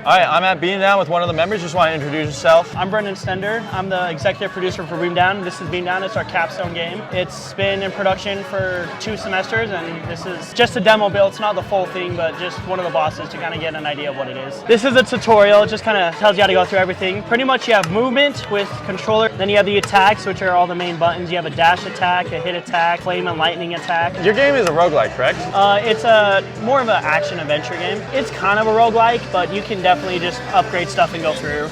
All right, I'm at Beam Down with one of the members. Just want to introduce yourself. I'm Brendan Stender. I'm the executive producer for Beam Down. This is Beam Down. It's our capstone game. It's been in production for 2 semesters, and this is just a demo build. It's not the full thing, but just one of the bosses to kind of get an idea of what it is. This is a tutorial. It just kind of tells you how to go through everything. Pretty much you have movement with controller. Then you have the attacks, which are all the main buttons. You have a dash attack, a hit attack, flame and lightning attack. Your game is a roguelike, correct? It's more of an action adventure game. It's kind of a roguelike, but you can definitely just upgrade stuff and go through.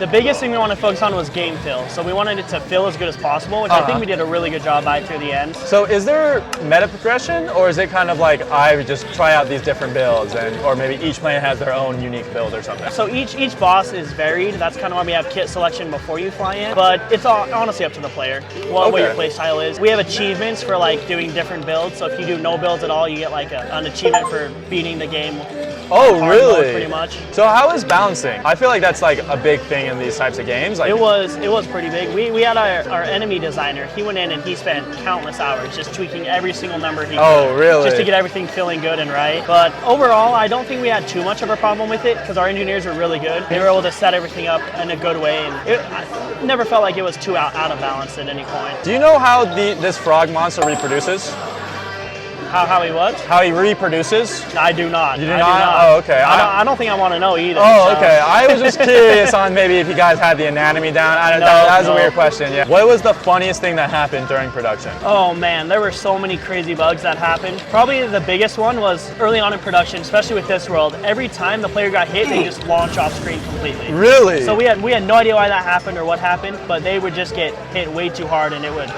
The biggest thing we wanted to focus on was game fill. So we wanted it to feel as good as possible, which I think we did a really good job by through the end. So is there meta progression, or is it kind of like I would just try out these different builds, or maybe each player has their own unique build or something? So each boss is varied. That's kind of why we have kit selection before you fly in. But it's all honestly up to the player, what your play style is. We have achievements for like doing different builds. So if you do no builds at all, you get like an achievement for beating the game. Oh, really? Mode, pretty much. So how is balancing? I feel like that's like a big thing in these types of games. Like, it was pretty big. We had our enemy designer. He went in and he spent countless hours just tweaking every single number he could. Oh, really? Just to get everything feeling good and right. But overall, I don't think we had too much of a problem with it because our engineers were really good. They were able to set everything up in a good way, and I never felt like it was too out of balance at any point. Do you know how this frog monster reproduces? How he what? How he reproduces? I do not. You do not? Oh, okay. I don't think I want to know either. Oh, okay. I was just curious on maybe if you guys had the anatomy down. That was a weird question, yeah. What was the funniest thing that happened during production? Oh man, there were so many crazy bugs that happened. Probably the biggest one was early on in production, especially with this world. Every time the player got hit, they just launch off screen completely. Really? So we had no idea why that happened or what happened, but they would just get hit way too hard and it would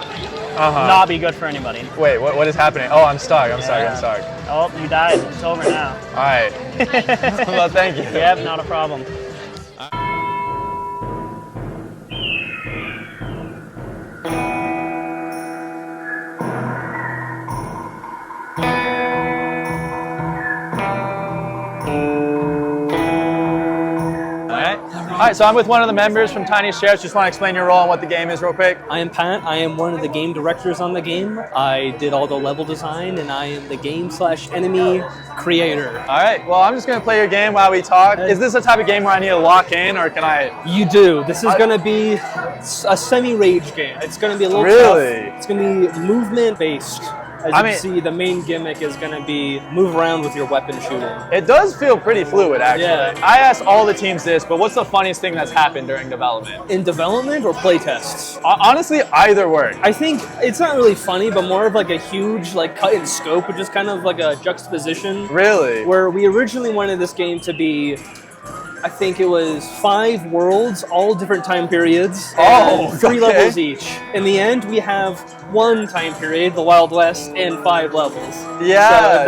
not be good for anybody. Wait, what is happening? Oh, I'm stuck. I'm stuck. Oh, you died. It's over now. All right. Well, thank you. Yep, not a problem. All right, so I'm with one of the members from Tiny Shares. Just want to explain your role and what the game is real quick. I am Pat. I am one of the game directors on the game. I did all the level design, and I am the game/enemy creator. All right, well, I'm just going to play your game while we talk. Is this a type of game where I need to lock in, or can I? You do. This is going to be a semi-rage game. It's going to be a little tough. It's going to be movement-based. As you can see, the main gimmick is going to be move around with your weapon shooting. It does feel pretty fluid, actually. Yeah. I asked all the teams this, but what's the funniest thing that's happened during development? In development or playtests? Honestly, either work. I think it's not really funny, but more of like a huge like cut in scope, which is kind of like a juxtaposition. Really? Where we originally wanted this game to be, I think it was 5 worlds, all different time periods, and 3 levels each. In the end, we have 1 time period, the Wild West, and 5 levels. Yeah. So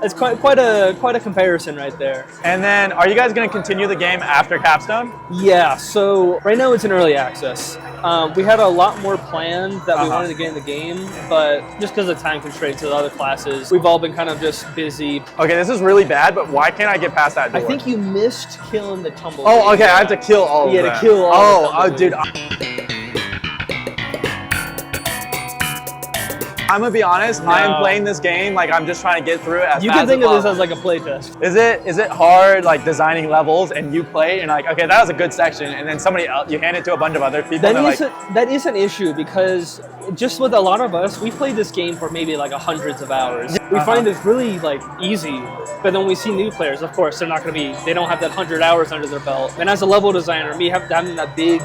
that's quite a comparison right there. And then, are you guys going to continue the game after Capstone? Yeah. So right now it's in early access. We had a lot more planned that we wanted to get in the game, but just because of time constraints of the other classes, we've all been kind of just busy. Okay, this is really bad, but why can't I get past that door? I think you missed killing the tumbleweed. Oh, okay, I have to kill all of them. Yeah, to kill all of them. Oh, dude. I'm gonna be honest, I am playing this game like I'm just trying to get through it as You fast can think as of this possible. as like a playtest. Is it hard like designing levels and you play and like, okay, that was a good section, and then somebody else, you hand it to a bunch of other people That is an issue because just with a lot of us, we played this game for maybe like hundreds of hours. We find it's really like easy, but then when we see new players, of course, they don't have that 100 hours under their belt. And as a level designer, me having that big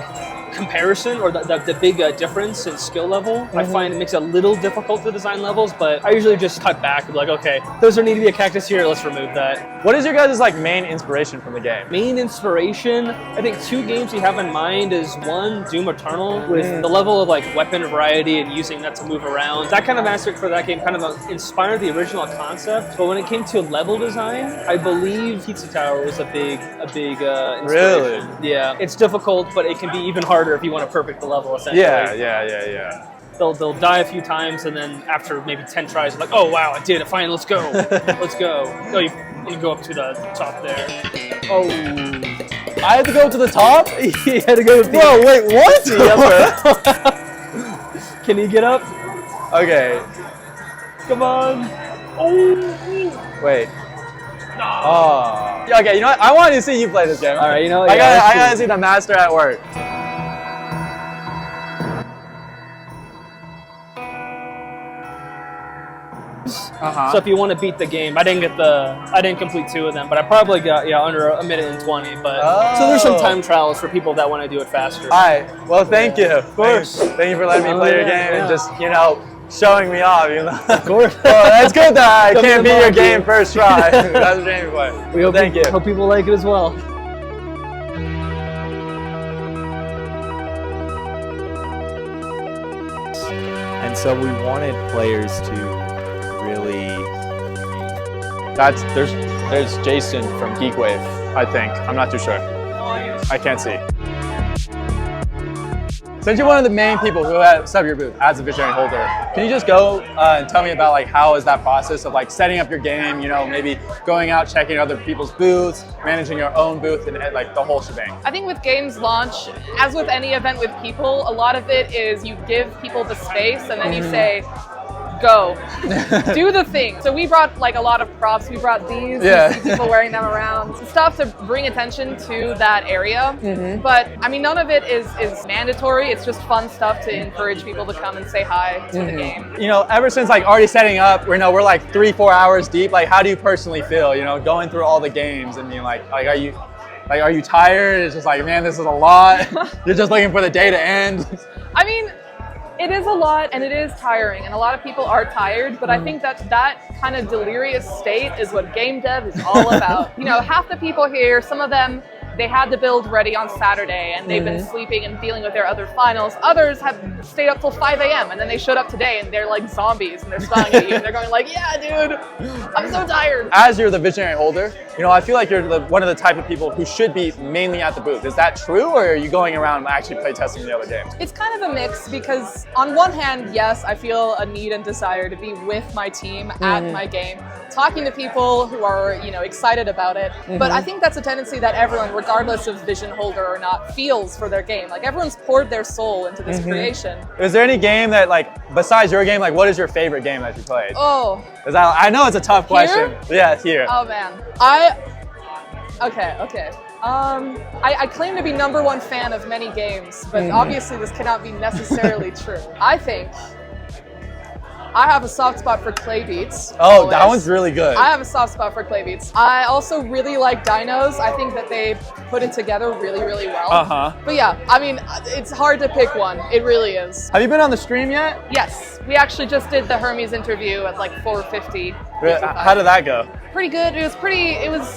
comparison or the big difference in skill level, I find it makes it a little difficult to design levels, but I usually just cut back and be like, okay, does there need to be a cactus here? Let's remove that. What is your guys' like main inspiration from the game? Main inspiration, I think 2 games we have in mind is 1, Doom Eternal, with the level of like weapon variety and using that to move around. That kind of aspect for that game kind of inspired the original concept, but when it came to level design, I believe Pt.2 Tower was a big inspiration. Really? Yeah. It's difficult, but it can be even harder if you want to perfect the level, essentially. Yeah. They'll die a few times, and then after maybe 10 tries, like, oh wow, I did it, fine, let's go. Let's go. Oh, you go up to the top there. Oh. I had to go to the top? You had to go to the Bro, wait, what? Can you get up? Okay. Come on. Oh. Wait. Oh. Okay, you know what? I want to see you play this game. All right, you know, I gotta see the master at work. So if you want to beat the game, I didn't complete 2 of them, but I probably got under a minute and 20. But so there's some time trials for people that want to do it faster. All right. Well, thank you. Of course. Thank you for letting me play your game and just showing me off. Of course. Well, it's good that I can't beat your game first try. That's what Jamie played. We hope thank you. Hope people like it as well. And so we wanted players to really. There's Jason from Geekwave, I think. I'm not too sure. I can't see. Since you're one of the main people who set up your booth as a visionary holder, can you just go and tell me about how is that process of setting up your game? Maybe going out checking other people's booths, managing your own booth, and the whole shebang. I think with games launch, as with any event with people, a lot of it is you give people the space and then you say, go, do the thing. So we brought a lot of props. We brought these, you see people wearing them around, stuff to bring attention to that area. But I mean, none of it is mandatory. It's just fun stuff to encourage people to come and say hi to the game. Ever since already setting up, we're 3-4 hours deep. How do you personally feel? Going through all the games and being are you tired? It's just man, this is a lot. You're just looking for the day to end. I mean, it is a lot and it is tiring, and a lot of people are tired, but I think that kind of delirious state is what game dev is all about. Half the people here, some of them, they had the build ready on Saturday and they've been sleeping and dealing with their other finals. Others have stayed up till 5 a.m. and then they showed up today and they're like zombies and they're smiling at you and they're going yeah, dude, I'm so tired. As you're the visionary holder, I feel like you're one of the type of people who should be mainly at the booth. Is that true, or are you going around actually playtesting the other games? It's kind of a mix because on one hand, yes, I feel a need and desire to be with my team at my game, talking to people who are, excited about it. But I think that's a tendency that everyone, regardless of vision holder or not, feels for their game. Everyone's poured their soul into this creation. Is there any game that, besides your game, what is your favorite game that you played? Oh. I know it's a tough question. Yeah, here. Oh man. Okay. I claim to be #1 fan of many games, but obviously this cannot be necessarily true. I think I have a soft spot for Clay Beats. Oh, that one's really good. I have a soft spot for Clay Beats. I also really like Dinos. I think that they put it together really, really well. But yeah, I mean, it's hard to pick one. It really is. Have you been on the stream yet? Yes. We actually just did the Hermes interview at 4:50. How did that go? Pretty good. It was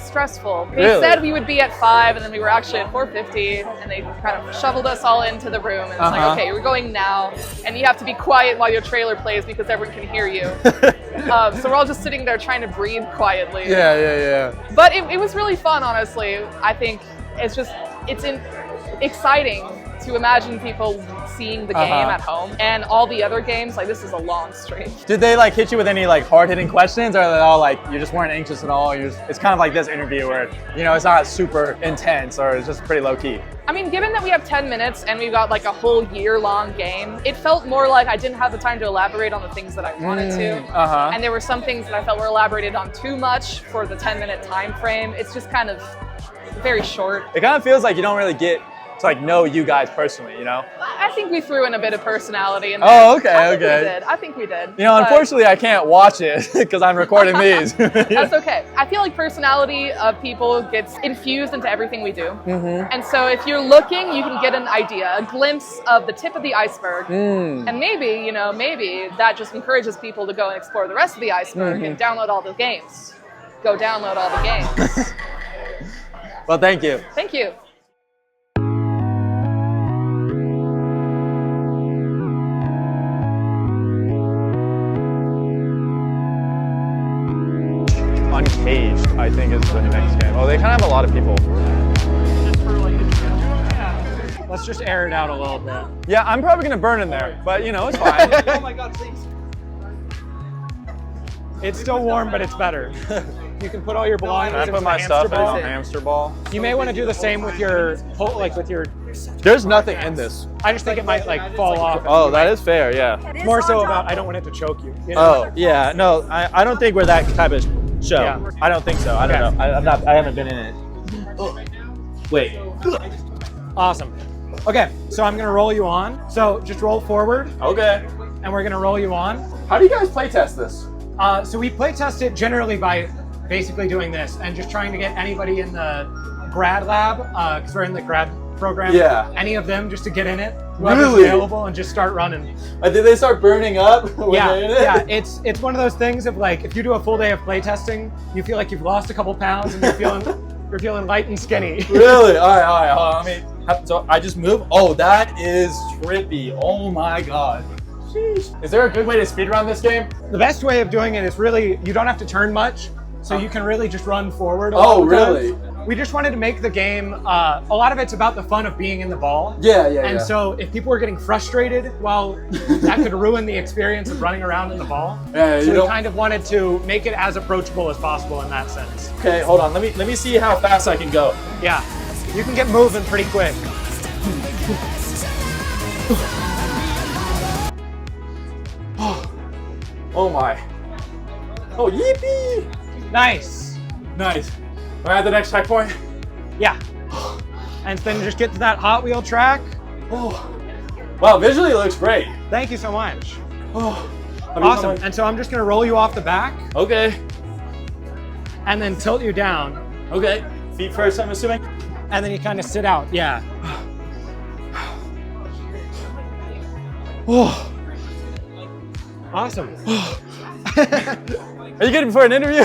stressful. They said we would be at 5 and then we were actually at 4:50 and they kind of shoveled us all into the room and it's okay, we're going now and you have to be quiet while your trailer plays because everyone can hear you. So we're all just sitting there trying to breathe quietly. Yeah. But it was really fun, honestly. I think it's exciting to imagine people seeing the game at home and all the other games. This is a long stream. Did they hit you with any hard-hitting questions, or are they all you just weren't anxious at all? It's kind of this interview where it's not super intense, or it's just pretty low-key? I mean, given that we have 10 minutes and we've got a whole year-long game, it felt more I didn't have the time to elaborate on the things that I wanted to. And there were some things that I felt were elaborated on too much for the 10-minute time frame. It's just kind of very short. It kind of feels like you don't really get to know you guys personally, I think we threw in a bit of personality in there. Oh, okay. I think we did. Unfortunately, I can't watch it because I'm recording these. That's okay. I feel like personality of people gets infused into everything we do. And so if you're looking, you can get an idea, a glimpse of the tip of the iceberg. And maybe, maybe that just encourages people to go and explore the rest of the iceberg and download all the games. Go download all the games. Well, thank you. Thank you. Uncaged, I think, is the next game. Oh, they kind of have a lot of people. Let's just air it out a little bit. Yeah, I'm probably going to burn in there, but it's fine. Oh my God, please. It's still warm, but it's better. You can put all your belongings Can I into put the my stuff in ball. a hamster ball? You may want to do the same with your, There's nothing in this. I just think it might fall off. Oh, that is fair, yeah. More so about I don't want it to choke you. Oh, yeah, no, I don't think we're that type of show. Yeah. I don't think so. I don't know. I haven't been in it. Wait. Awesome. Okay, so I'm gonna roll you on. So just roll forward, Okay. and we're gonna roll you on. How do you guys play test this? So we play test it generally by basically doing this and just trying to get anybody in the grad lab, because we're in the grad program. Yeah. Any of them just to get in it, whoever's Really? available, and just start running. Did they start burning up when they're in it? Yeah. It's one of those things of like, if you do a full day of play testing, you feel like you've lost a couple pounds and you're feeling light and skinny. Really? All right. Hold on. So I just move. Oh, that is trippy. Oh my god. Sheesh. Is there a good way to speedrun this game? The best way of doing it is really, you don't have to turn much, so you can really just run forward. Oh, really? We just wanted to make the game, a lot of it's about the fun of being in the ball. Yeah. And so if people were getting frustrated, well, that could ruin the experience of running around in the ball. Yeah, so we kind of wanted to make it as approachable as possible in that sense. Okay, hold on. Let me see how fast I can go. Yeah, you can get moving pretty quick. Oh my. Oh, yippee! Nice. Nice. Am I at the next checkpoint? Yeah. And then just get to that Hot Wheel track. Oh. Wow, visually it looks great. Thank you so much. Oh. Awesome. And so I'm just gonna roll you off the back Okay. and then tilt you down. Okay. Feet first, I'm assuming. And then you kind of sit out. Yeah. Oh. Awesome. Are you getting for an interview?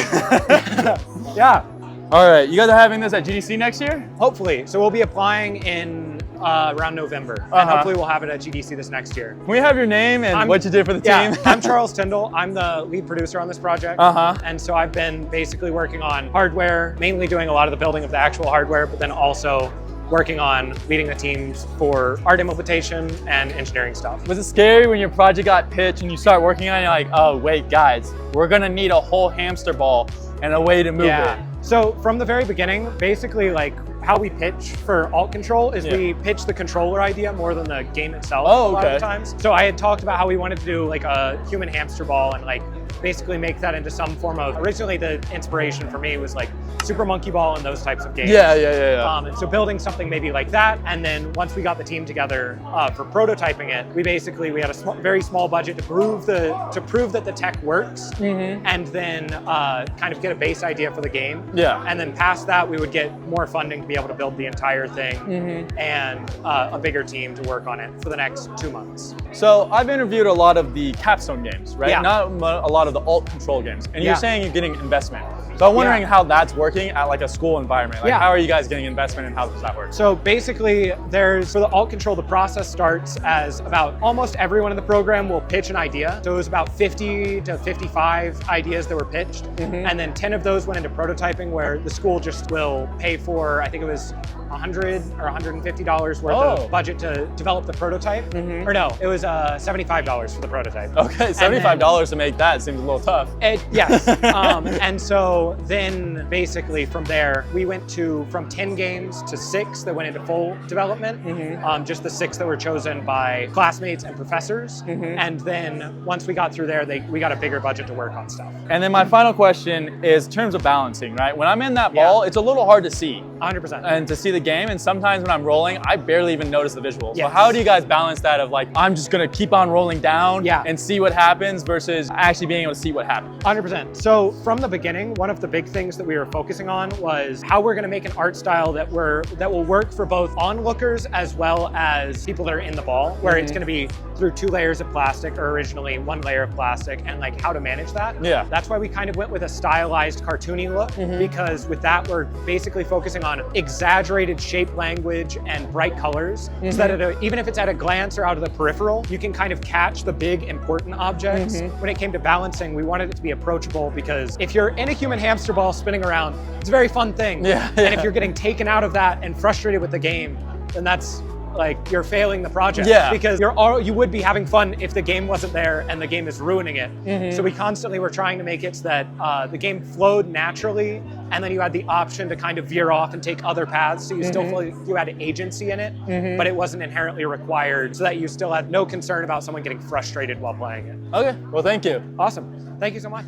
Yeah. All right. You guys are having this at GDC next year? Hopefully. So we'll be applying in around November. And Uh-huh. hopefully we'll have it at GDC this next year. Can we have your name and what you did for the Yeah, team? I'm Charles Tyndall. I'm the lead producer on this project. Uh-huh. And so I've been basically working on hardware, mainly doing a lot of the building of the actual hardware, but then also working on leading the teams for art implementation and engineering stuff. Was it scary when your project got pitched and you start working on it? You're like, oh, wait, guys, we're going to need a whole hamster ball and a way to move it. So from the very beginning, basically like how we pitch for alt control is we pitch the controller idea more than the game itself a lot of the times. So I had talked about how we wanted to do like a human hamster ball and like basically make that into some form of, originally the inspiration for me was like Super Monkey Ball and those types of games. And so building something maybe like that, and then once we got the team together for prototyping it, we had a very small budget to prove that the tech works, and then kind of get a base idea for the game. And then past that, we would get more funding to be able to build the entire thing, and a bigger team to work on it for the next 2 months. So I've interviewed a lot of the capstone games, right? Yeah. Not a lot of the alt control games. And you're saying you're getting investment. So I'm wondering how that's working at like a school environment. Like how are you guys getting investment and how does that work? So basically for the alt control, the process starts as about almost everyone in the program will pitch an idea. So it was about 50 to 55 ideas that were pitched. And then 10 of those went into prototyping, where the school just will pay for, I think it was $100 or $150 worth of budget to develop the prototype. Or no, it was $75 for the prototype. Okay, $75 to make that seems a little tough. Yes. And so then basically from there, we went from 10 games to 6 that went into full development. Just the 6 that were chosen by classmates and professors. And then once we got through there, we got a bigger budget to work on stuff. And then my final question is in terms of balancing, right? When I'm in that ball, it's a little hard to see. 100%. And to see the game, and sometimes when I'm rolling, I barely even notice the visuals. So how do you guys balance that of like, I'm just gonna keep on rolling down and see what happens versus actually being able to see what happens? 100%. So from the beginning, one of the big things that we were focusing on was how we're gonna make an art style that will work for both onlookers as well as people that are in the ball, where it's gonna be through 2 layers of plastic, or originally 1 layer of plastic, and like how to manage that. That's why we kind of went with a stylized cartoony look, because with that, we're basically focusing on exaggerated shape language and bright colors, so that even if it's at a glance or out of the peripheral, you can kind of catch the big important objects. When it came to balancing, we wanted it to be approachable, because if you're in a human hamster ball spinning around, it's a very fun thing. And if you're getting taken out of that and frustrated with the game, then that's like you're failing the project. Because you would be having fun if the game wasn't there and the game is ruining it. So we constantly were trying to make it so that the game flowed naturally, and then you had the option to kind of veer off and take other paths, so you still feel like you had agency in it, but it wasn't inherently required, so that you still had no concern about someone getting frustrated while playing it. Okay, well, thank you. Awesome. Thank you so much.